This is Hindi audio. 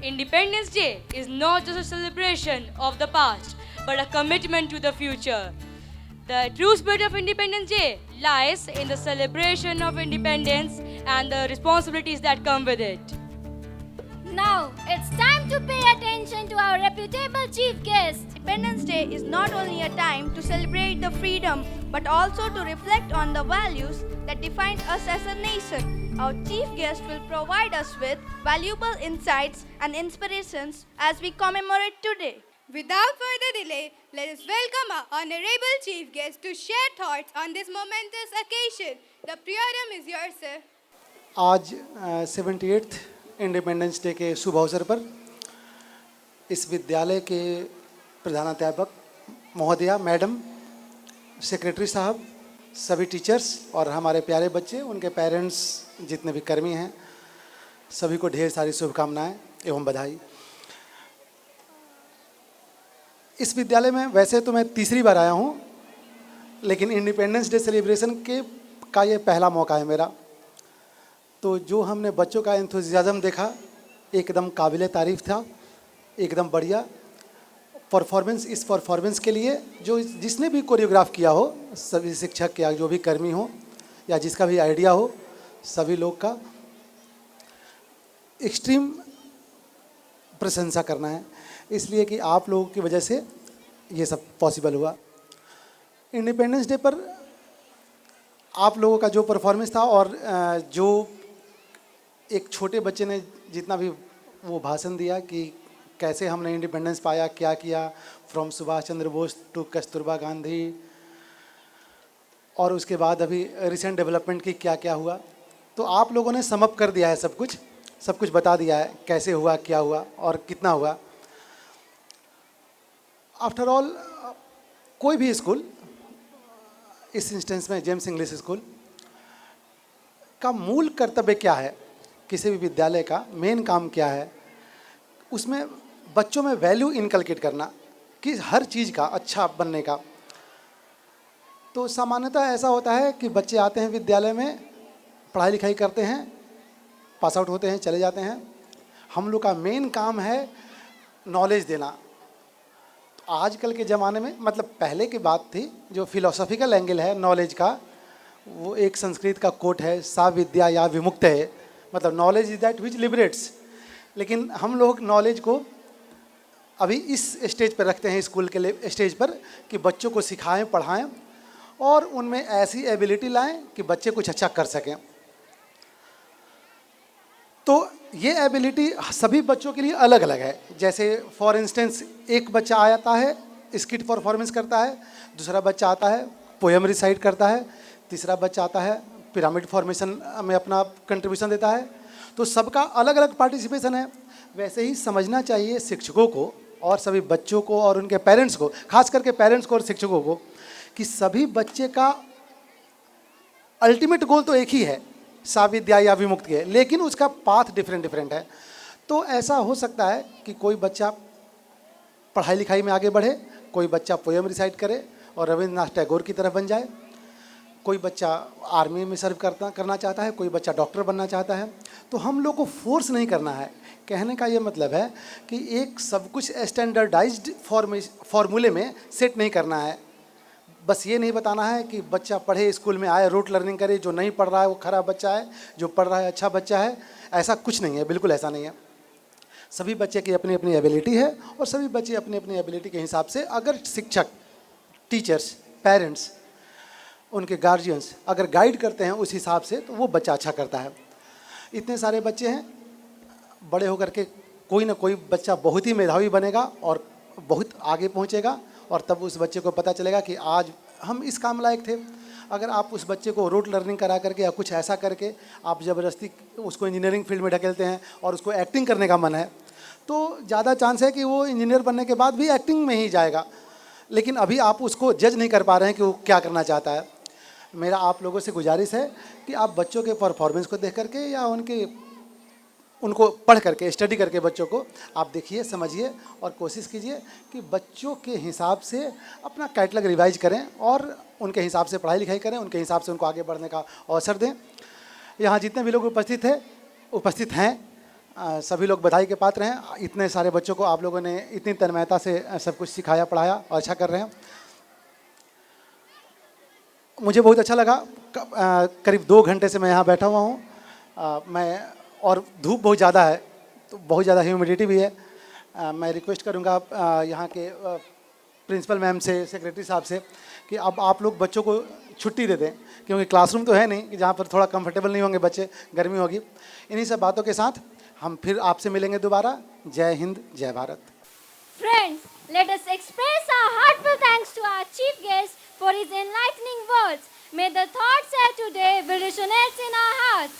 Independence Day is not just a celebration of the past, but a commitment to the future. The true spirit of Independence Day lies in the celebration of independence and the responsibilities that come with it. Now, it's time to pay attention to our reputable chief guest. Independence Day is not only a time to celebrate the freedom but also to reflect on the values that define us as a nation. Our chief guest will provide us with valuable insights and inspirations as we commemorate today. Without further delay, let us welcome our honorable chief guest to share thoughts on this momentous occasion. The podium is yours, sir. आज 78th इंडिपेंडेंस डे के शुभ अवसर पर इस विद्यालय के प्रधानाध्यापक महोदया, मैडम, सेक्रेटरी साहब, सभी टीचर्स और हमारे प्यारे बच्चे, उनके पेरेंट्स, जितने भी कर्मी हैं, सभी को ढेर सारी शुभकामनाएं एवं बधाई। इस विद्यालय में वैसे तो मैं तीसरी बार आया हूं, लेकिन इंडिपेंडेंस डे सेलिब्रेशन का ये पहला मौका है मेरा। तो जो हमने बच्चों का एंथुजियाज्म देखा, एकदम काबिले तारीफ़ था, एकदम बढ़िया परफॉर्मेंस। इस परफॉर्मेंस के लिए जिसने भी कोरियोग्राफ किया हो, सभी शिक्षक या जो भी कर्मी हो या जिसका भी आइडिया हो, सभी लोग का एक्सट्रीम प्रशंसा करना है, इसलिए कि आप लोगों की वजह से ये सब पॉसिबल हुआ। इंडिपेंडेंस डे पर आप लोगों का जो परफॉर्मेंस था और जो एक छोटे बच्चे ने जितना भी वो भाषण दिया कि कैसे हमने इंडिपेंडेंस पाया, क्या किया, फ्रॉम सुभाष चंद्र बोस टू कस्तूरबा गांधी, और उसके बाद अभी रिसेंट डेवलपमेंट की क्या क्या हुआ, तो आप लोगों ने सम अप कर दिया है, सब कुछ बता दिया है, कैसे हुआ, क्या हुआ और कितना हुआ। आफ्टर ऑल, कोई भी स्कूल, इस इंस्टेंस में जेम्स इंग्लिश स्कूल का मूल कर्तव्य क्या है, किसी भी विद्यालय का मेन काम क्या है, उसमें बच्चों में वैल्यू इनकलकेट करना कि हर चीज़ का अच्छा बनने का। तो सामान्यतः ऐसा होता है कि बच्चे आते हैं विद्यालय में, पढ़ाई लिखाई करते हैं, पास आउट होते हैं, चले जाते हैं। हम लोग का मेन काम है नॉलेज देना। तो आजकल के ज़माने में, मतलब पहले की बात थी, जो फिलोसॉफिकल एंगल है नॉलेज का, वो एक संस्कृत का कोट है, सा विद्या या विमुक्त है, मतलब knowledge is that which liberates. लेकिन हम लोग नॉलेज को अभी इस स्टेज पर रखते हैं, स्कूल के स्टेज पर, कि बच्चों को सिखाएं, पढ़ाएं और उनमें ऐसी एबिलिटी लाएं कि बच्चे कुछ अच्छा कर सकें। तो ये एबिलिटी सभी बच्चों के लिए अलग अलग है। जैसे फॉर इंस्टेंस, एक बच्चा आता है स्किट परफॉर्मेंस करता है, दूसरा बच्चा आता है पोएम रिसाइट करता है, तीसरा बच्चा आता है पिरामिड फॉर्मेशन में अपना कंट्रीब्यूशन देता है। तो सबका अलग अलग पार्टिसिपेशन है। वैसे ही समझना चाहिए शिक्षकों को और सभी बच्चों को और उनके पेरेंट्स को, खास करके पेरेंट्स को और शिक्षकों को, कि सभी बच्चे का अल्टीमेट गोल तो एक ही है, साविद्या या विमुक्त के, लेकिन उसका पाथ डिफरेंट है। तो ऐसा हो सकता है कि कोई बच्चा पढ़ाई लिखाई में आगे बढ़े, कोई बच्चा पोएम रिसाइट करे और रविंद्रनाथ टैगोर की तरफ बन जाए, कोई बच्चा आर्मी में सर्व करना चाहता है, कोई बच्चा डॉक्टर बनना चाहता है। तो हम लोग को फोर्स नहीं करना है। कहने का ये मतलब है कि एक सब कुछ स्टैंडर्डाइज्ड फॉर्मूले में सेट नहीं करना है। बस ये नहीं बताना है कि बच्चा पढ़े, स्कूल में आए, रूट लर्निंग करे, जो नहीं पढ़ रहा है वो खराब बच्चा है, जो पढ़ रहा है अच्छा बच्चा है। ऐसा कुछ नहीं है, बिल्कुल ऐसा नहीं है। सभी बच्चे की अपनी अपनी एबिलिटी है और सभी बच्चे अपनी अपनी एबिलिटी के हिसाब से, अगर शिक्षक, टीचर्स, पेरेंट्स, उनके गार्जियंस अगर गाइड करते हैं उस हिसाब से, तो वो बच्चा अच्छा करता है। इतने सारे बच्चे हैं, बड़े होकर के कोई ना कोई बच्चा बहुत ही मेधावी बनेगा और बहुत आगे पहुंचेगा, और तब उस बच्चे को पता चलेगा कि आज हम इस काम लायक थे। अगर आप उस बच्चे को रोड लर्निंग करा करके या कुछ ऐसा करके आप ज़बरदस्ती उसको इंजीनियरिंग फील्ड में ढकेलते हैं और उसको एक्टिंग करने का मन है, तो ज़्यादा चांस है कि वो इंजीनियर बनने के बाद भी एक्टिंग में ही जाएगा। लेकिन अभी आप उसको जज नहीं कर पा रहे हैं कि वो क्या करना चाहता है। मेरा आप लोगों से गुजारिश है कि आप बच्चों के परफॉर्मेंस को देख करके या उनको पढ़ करके, स्टडी करके बच्चों को आप देखिए, समझिए और कोशिश कीजिए कि बच्चों के हिसाब से अपना कैटलॉग रिवाइज करें और उनके हिसाब से पढ़ाई लिखाई करें, उनके हिसाब से उनको आगे बढ़ने का अवसर दें। यहाँ जितने भी लोग उपस्थित हैं, सभी लोग बधाई के पात्र हैं। इतने सारे बच्चों को आप लोगों ने इतनी तन्मयता से सब कुछ सिखाया पढ़ाया और अच्छा कर रहे हैं। मुझे बहुत अच्छा लगा। करीब 2 घंटे से मैं यहाँ बैठा हुआ हूँ। मैं और धूप बहुत ज़्यादा है, तो बहुत ज़्यादा ह्यूमिडिटी भी है। मैं रिक्वेस्ट करूँगा यहाँ के प्रिंसिपल मैम से, सेक्रेटरी साहब से कि अब आप लोग बच्चों को छुट्टी दे दें, क्योंकि क्लासरूम तो है नहीं कि जहाँ पर थोड़ा कंफर्टेबल नहीं होंगे बच्चे, गर्मी होगी। इन्हीं सब बातों के साथ हम फिर आपसे मिलेंगे दोबारा। जय हिंद, जय Bharat. Friends, let us express our heartfelt thanks to our chief guest for his enlightening words. May the thoughts said today will resonate in our hearts.